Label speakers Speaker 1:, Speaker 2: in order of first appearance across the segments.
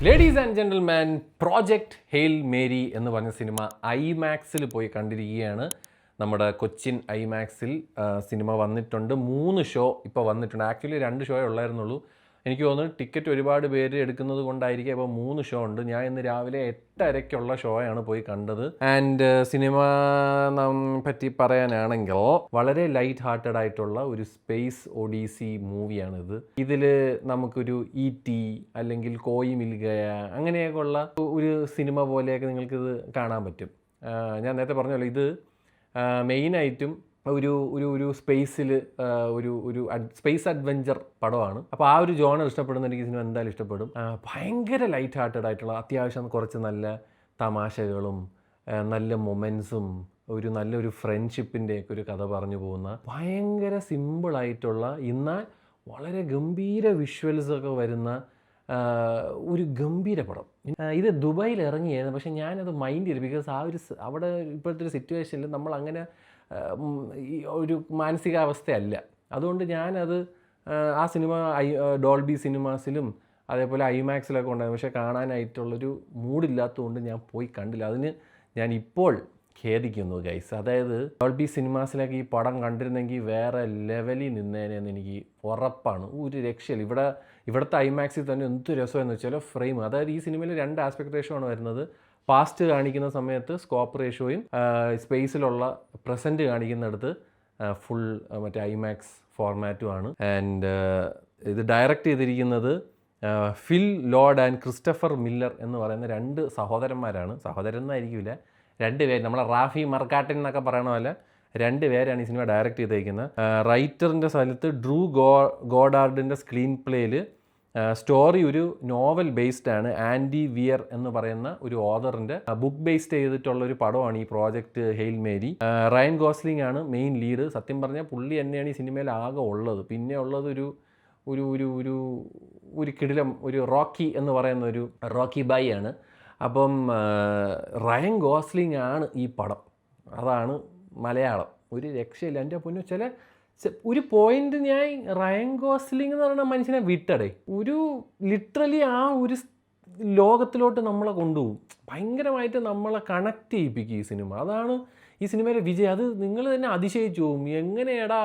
Speaker 1: Ladies and gentleman, project hail Mary എന്ന് പറഞ്ഞ cinema ഐമാക്സിൽ പോയി കണ്ടിരിക്കുകയാണ്. നമ്മുടെ കൊച്ചിൻ ഐമാക്സിൽ സിനിമ വന്നിട്ടുണ്ട്. 3 ഷോ ഇപ്പോൾ വന്നിട്ടുണ്ട്. ആക്ച്വലി 2 ഷോയേ ഉള്ളായിരുന്നുള്ളൂ. എനിക്ക് തോന്നുന്നു ടിക്കറ്റ് ഒരുപാട് പേര് എടുക്കുന്നത് കൊണ്ടായിരിക്കും ഇപ്പോൾ 3 ഷോ ഉണ്ട്. ഞാൻ ഇന്ന് രാവിലെ 8:30 ഷോയാണ് പോയി കണ്ടത്. ആൻഡ് സിനിമ പറ്റി പറയാനാണെങ്കിൽ വളരെ ലൈറ്റ് ഹാർട്ടഡ് ആയിട്ടുള്ള ഒരു സ്പേസ് ഒഡീസി മൂവിയാണിത്. ഇതിൽ നമുക്കൊരു ET അല്ലെങ്കിൽ കോയി മിൽഗയ അങ്ങനെയൊക്കെ ഉള്ള ഒരു സിനിമ പോലെയൊക്കെ നിങ്ങൾക്കിത് കാണാൻ പറ്റും. ഞാൻ നേരത്തെ പറഞ്ഞല്ലോ, ഇത് മെയിനായിട്ടും ഒരു ഒരു ഒരു സ്പേസിൽ ഒരു സ്പേസ് അഡ്വഞ്ചർ പടമാണ്. അപ്പോൾ ആ ഒരു ജോണർ ഇഷ്ടപ്പെടുന്ന എനിക്ക് സിനിമ എന്തായാലും ഇഷ്ടപ്പെടും. ഭയങ്കര ലൈറ്റ് ഹാർട്ടഡ് ആയിട്ടുള്ള, അത്യാവശ്യം കുറച്ച് നല്ല തമാശകളും നല്ല മൊമെൻസും നല്ലൊരു ഫ്രണ്ട്ഷിപ്പിൻ്റെയൊക്കെ ഒരു കഥ പറഞ്ഞു പോകുന്ന ഭയങ്കര സിമ്പിളായിട്ടുള്ള എന്നാൽ വളരെ ഗംഭീര വിഷ്വൽസൊക്കെ വരുന്ന ഒരു ഗംഭീര പടം. ഇത് ദുബായിൽ ഇറങ്ങിയായിരുന്നു, പക്ഷേ ഞാനത് മൈൻഡ് ചെയ്തു. ബിക്കോസ് അവിടെ ഇപ്പോഴത്തെ ഒരു സിറ്റുവേഷനിൽ നമ്മൾ അങ്ങനെ ഒരു മാനസികാവസ്ഥയല്ല. അതുകൊണ്ട് ഞാനത് ആ സിനിമ ഡോൾബി സിനിമാസിലും അതേപോലെ ഐമാക്സിലൊക്കെ ഉണ്ടായിരുന്നു. പക്ഷേ കാണാനായിട്ടുള്ളൊരു മൂഡില്ലാത്തതുകൊണ്ട് ഞാൻ പോയി കണ്ടില്ല. അതിന് ഞാൻ ഇപ്പോൾ ഖേദിക്കുന്നു ഗൈസ്. അതായത് ഡോൾബി സിനിമാസിലൊക്കെ ഈ പടം കണ്ടിരുന്നെങ്കിൽ വേറെ ലെവലിൽ നിന്നേനെന്ന് എനിക്ക് ഉറപ്പാണ്. ഒരു രക്ഷയില്ല. ഇവിടുത്തെ ഐമാക്സിൽ തന്നെ എന്ത് രസമെന്ന് വെച്ചാൽ ഫ്രെയിം, അതായത് ഈ സിനിമയിൽ 2 ആസ്പെക്ട് റേഷ്യോ ആണ് വരുന്നത്. പാസ്റ്റ് കാണിക്കുന്ന സമയത്ത് സ്കോപ്പ് റേഷ്യോയും സ്പേസിലുള്ള പ്രസൻറ്റ് കാണിക്കുന്നിടത്ത് ഫുൾ മറ്റേ ഐമാക്സ് ഫോർമാറ്റുമാണ്. ആൻഡ് ഇത് ഡയറക്റ്റ് ചെയ്തിരിക്കുന്നത് ഫിൽ ലോർഡ് ആൻഡ് ക്രിസ്റ്റഫർ മില്ലർ എന്ന് പറയുന്ന 2 സഹോദരന്മാരാണ്. സഹോദരൻ എന്നായിരിക്കില്ല, 2 പേര്. നമ്മളെ റാഫി മർക്കാട്ടിൻ എന്നൊക്കെ പറയണ പോലെ 2 പേരാണ് ഈ സിനിമ ഡയറക്റ്റ് ചെയ്തേക്കുന്നത്. റൈറ്ററിൻ്റെ സ്ഥലത്ത് ഡ്രൂ ഗോഡാർഡിൻ്റെ സ്ക്രീൻ പ്ലേയിൽ സ്റ്റോറി ഒരു നോവൽ ബേസ്ഡ് ആണ്. ആൻഡി വിയർ എന്ന് പറയുന്ന ഒരു ഓതറിൻ്റെ ബുക്ക് ബേസ്ഡ് ചെയ്തിട്ടുള്ള ഒരു പടമാണ് ഈ project hail Mary. Ryan Gosling ആണ് മെയിൻ ലീഡ്. സത്യം പറഞ്ഞാൽ പുള്ളി തന്നെയാണ് ഈ സിനിമയിൽ ആകെ ഉള്ളത്. പിന്നെ ഉള്ളത് ഒരു കിടിലം ഒരു റോക്കി എന്ന് പറയുന്ന ഒരു റോക്കി ബായി ആണ്. അപ്പം റയൻ ഗോസ്ലിംഗ് ആണ് ഈ പടം. അതാണ് മലയാളം. ഒരു രക്ഷയില്ല. എൻ്റെ പൊന്നു, ഒരു പോയിന്റ് ഞാൻ റയൻ ഗോസ്ലിംഗ് എന്ന് പറയുന്ന മനുഷ്യനെ വിട്ടടേ, ലിറ്ററലി ആ ഒരു ലോകത്തിലോട്ട് നമ്മളെ കൊണ്ടുപോകും. ഭയങ്കരമായിട്ട് നമ്മളെ കണക്ട് ചെയ്യിപ്പിക്കും ഈ സിനിമ. അതാണ് ഈ സിനിമയിലെ വിജയം. അത് നിങ്ങൾ തന്നെ അതിശയിച്ചു പോകും. എങ്ങനെയാടാ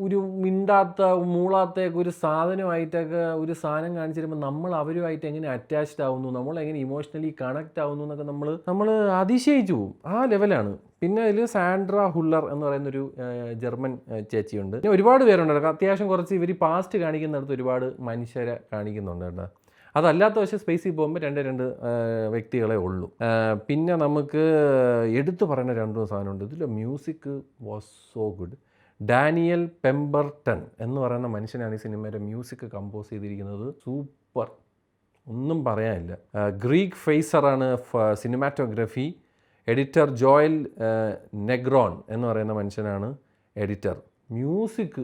Speaker 1: ഒരു മിണ്ടാത്ത മൂളാത്തൊക്കെ ഒരു സാധനമായിട്ടൊക്കെ ഒരു സാധനം കാണിച്ചു തരുമ്പോൾ നമ്മൾ അവരുമായിട്ട് എങ്ങനെ അറ്റാച്ച്ഡ് ആവുന്നു, നമ്മളെങ്ങനെ ഇമോഷണലി കണക്ട് ആവുന്നു എന്നൊക്കെ നമ്മൾ അതിശയിച്ചു പോകും. ആ ലെവലാണ്. പിന്നെ അതിൽ സാൻഡ്ര ഹുള്ളർ എന്ന് പറയുന്നൊരു ജർമ്മൻ ചേച്ചിയുണ്ട്. പിന്നെ ഒരുപാട് പേരുണ്ട്. അത്യാവശ്യം കുറച്ച് ഇവർ പാസ്റ്റ് കാണിക്കുന്നിടത്ത് ഒരുപാട് മനുഷ്യരെ കാണിക്കുന്നുണ്ട് കേട്ടോ. അതല്ലാത്ത പക്ഷേ സ്പേസിൽ പോകുമ്പോൾ 2 വ്യക്തികളെ ഉള്ളൂ. പിന്നെ നമുക്ക് എടുത്തു പറയുന്ന 2 സാധനമുണ്ട്. ഇതിൽ music was so good. Daniel Pemberton എന്ന് പറയുന്ന മനുഷ്യനാണ് ഈ സിനിമയുടെ മ്യൂസിക് കമ്പോസ് ചെയ്തിരിക്കുന്നത്. സൂപ്പർ, ഒന്നും പറയാനില്ല. ഗ്രീഗ് ഫെയ്സറാണ് സിനിമാറ്റോഗ്രഫി. എഡിറ്റർ ജോയൽ നെഗ്രോൺ എന്ന് പറയുന്ന മനുഷ്യനാണ് എഡിറ്റർ. മ്യൂസിക്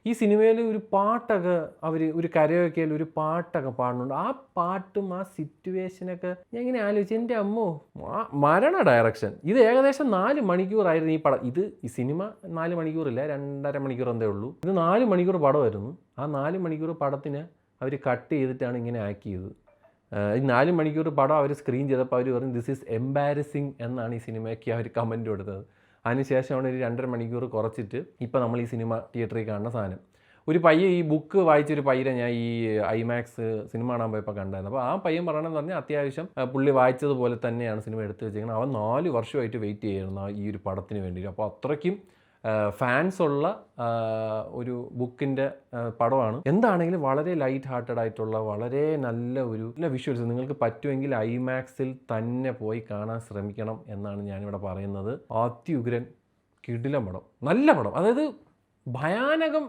Speaker 1: ഈ സിനിമയിൽ ഒരു പാട്ടൊക്കെ അവർ ഒരു കരയൊക്കെയിൽ ഒരു പാട്ടൊക്കെ പാടുന്നുണ്ട്. ആ പാട്ടും ആ സിറ്റുവേഷനൊക്കെ ഞാൻ ഇങ്ങനെ ആലോചിച്ചു, എൻ്റെ അമ്മോ മരണ ഡയറക്ഷൻ. ഇത് ഏകദേശം 4 മണിക്കൂറായിരുന്നു ഈ പടം. ഈ സിനിമ 4 മണിക്കൂറില്ല, 2.5 മണിക്കൂർ എന്തേ ഉള്ളൂ. ഇത് 4 മണിക്കൂർ പടമായിരുന്നു. ആ 4 മണിക്കൂർ പടത്തിന് അവർ കട്ട് ചെയ്തിട്ടാണ് ഇങ്ങനെ ആക്കിയത്. ഈ 4 മണിക്കൂർ പടം അവർ സ്ക്രീൻ ചെയ്തപ്പോൾ അവർ പറഞ്ഞു ദിസ് ഈസ് എംബാരസിങ് എന്നാണ് ഈ സിനിമയ്ക്ക് അവർ കമൻറ്റ് കൊടുത്തത്. അതിനുശേഷമാണ് ഒരു 2.5 മണിക്കൂർ കുറച്ചിട്ട് ഇപ്പോൾ നമ്മൾ ഈ സിനിമ തിയേറ്ററിൽ കാണുന്ന സാധനം. ഒരു പയ്യൻ ഈ ബുക്ക് വായിച്ചൊരു പയ്യനെ ഞാൻ ഈ ഐമാക്സ് സിനിമ കാണാൻ പോയപ്പോൾ കണ്ടായിരുന്നു. അപ്പോൾ ആ പയ്യൻ പറയണമെന്ന് പറഞ്ഞാൽ അത്യാവശ്യം പുള്ളി വായിച്ചതുപോലെ തന്നെയാണ് സിനിമ എടുത്ത് വെച്ചിരിക്കുന്നത്. അവൻ 4 വർഷമായിട്ട് വെയിറ്റ് ചെയ്യുന്നു ഈ ഒരു പടത്തിന് വേണ്ടി. അപ്പോൾ അത്രയ്ക്കും ഫാൻസ് ഉള്ള ഒരു ബുക്കിൻ്റെ പടമാണ്. എന്താണെങ്കിലും വളരെ ലൈറ്റ് ഹാർട്ടഡ് ആയിട്ടുള്ള വളരെ നല്ല വിഷ്വൽസ്. നിങ്ങൾക്ക് പറ്റുമെങ്കിൽ ഐമാക്സിൽ തന്നെ പോയി കാണാൻ ശ്രമിക്കണം എന്നാണ് ഞാനിവിടെ പറയുന്നത്. അത്യുഗ്രൻ കിടിലം പടം, നല്ല പടം. അതായത് ഭയാനകം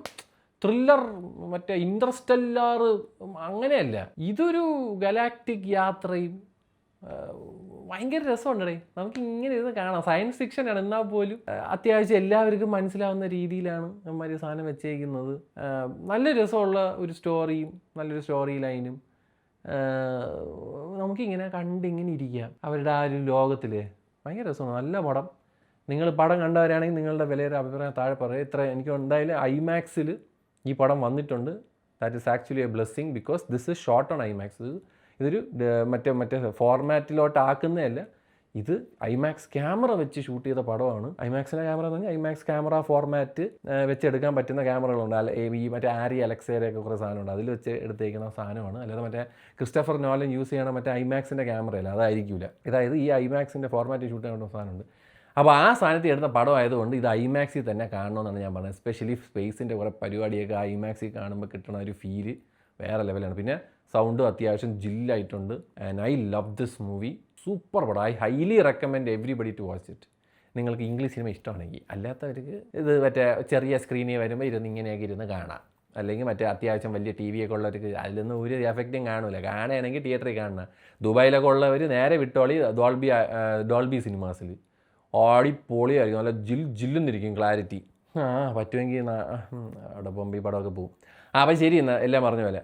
Speaker 1: ത്രില്ലർ, മറ്റേ ഇൻ്റർസ്റ്റെല്ലാർ അങ്ങനെയല്ല. ഇതൊരു ഗലാക്റ്റിക് യാത്രയും ഭയങ്കര രസമുണ്ടേ. നമുക്ക് ഇങ്ങനെ ഇരുന്ന് കാണാം. സയൻസ് ഫിക്ഷനാണ്, എന്നാൽ പോലും അത്യാവശ്യം എല്ലാവർക്കും മനസ്സിലാവുന്ന രീതിയിലാണ് നമ്മൊരു സാധനം വെച്ചേക്കുന്നത്. നല്ല രസമുള്ള ഒരു സ്റ്റോറിയും നല്ലൊരു സ്റ്റോറി ലൈനും. നമുക്കിങ്ങനെ കണ്ടിങ്ങനെ ഇരിക്കാം അവരുടെ ആ ഒരു ലോകത്തിൽ. ഭയങ്കര രസമാണ്, നല്ല പടം. നിങ്ങൾ പടം കണ്ടവരാണെങ്കിൽ നിങ്ങളുടെ വിലയേറെ അഭിപ്രായം താഴെ പറയുക. എനിക്ക് എന്തായാലും ഐമാക്സിൽ ഈ പടം വന്നിട്ടുണ്ട്. That is actually A blessing because this is shot on IMAX. ഇതൊരു മറ്റേ ഫോർമാറ്റിലോട്ട് ആക്കുന്നതല്ല, ഇത് ഐമാക്സ് ക്യാമറ വെച്ച് ഷൂട്ട് ചെയ്ത പടമാണ്. ഐമാക്സിൻ്റെ ക്യാമറ എന്ന് പറഞ്ഞാൽ ഐമാക്സ് ക്യാമറ ഫോർമാറ്റ് വെച്ചെടുക്കാൻ പറ്റുന്ന ക്യാമറകളുണ്ട്. ഈ മറ്റേ ആരി അലക്സേരയൊക്കെ കുറേ സാധനമുണ്ട്, അതിൽ വെച്ച് എടുത്തേക്കുന്ന സാധനമാണ്. അല്ലാതെ മറ്റേ ക്രിസ്റ്റഫർ നോലൻ യൂസ് ചെയ്യണ മറ്റേ ഐമാക്സിൻ്റെ ക്യാമറയല്ല, അതായിരിക്കില്ല. അതായത് ഈ ഐമാക്സിൻ്റെ ഫോർമാറ്റ് ഷൂട്ട് ചെയ്യേണ്ട സാധനമുണ്ട്. അപ്പോൾ ആ സാധനത്തിൽ എടുത്ത പടം ആയതുകൊണ്ട് ഇത് ഐമാക്സിൽ തന്നെ കാണണമെന്നാണ് ഞാൻ പറഞ്ഞത്. എസ്പെഷ്യലി സ്പേസിൻ്റെ കുറേ പരിപാടിയൊക്കെ ഐമാക്സിൽ കാണുമ്പോൾ കിട്ടുന്ന ഒരു ഫീല് വേറെ ലെവലാണ്. പിന്നെ സൗണ്ടും അത്യാവശ്യം ജില്ലായിട്ടുണ്ട്. And I love this movie. Super പടം. I highly recommend everybody to watch it. നിങ്ങൾക്ക് ഇംഗ്ലീഷ് സിനിമ ഇഷ്ടമാണെങ്കിൽ. അല്ലാത്തവർക്ക് ഇത് മറ്റേ ചെറിയ സ്ക്രീനിൽ വരുമ്പോൾ ഇങ്ങനെയൊക്കെ ഇരുന്ന് കാണാം. അല്ലെങ്കിൽ മറ്റേ അത്യാവശ്യം വലിയ ടി വിയൊക്കെ ഉള്ളവർക്ക് അതിലൊന്നും ഒരു എഫക്റ്റും കാണില്ല. കാണുകയാണെങ്കിൽ തിയേറ്ററിൽ കാണണം. ദുബായിലൊക്കെ ഉള്ളവർ നേരെ വിട്ടോളി ഡോൾബി സിനിമാസിൽ. പൊളിയായിരിക്കും, നല്ല ജില്ലെന്നിരിക്കും ക്ലാരിറ്റി. പറ്റുമെങ്കിൽ അവിടെ ബോംബെ പടമൊക്കെ പോകും. അപ്പം ശരി, എന്നാൽ എല്ലാം പറഞ്ഞ പോലെ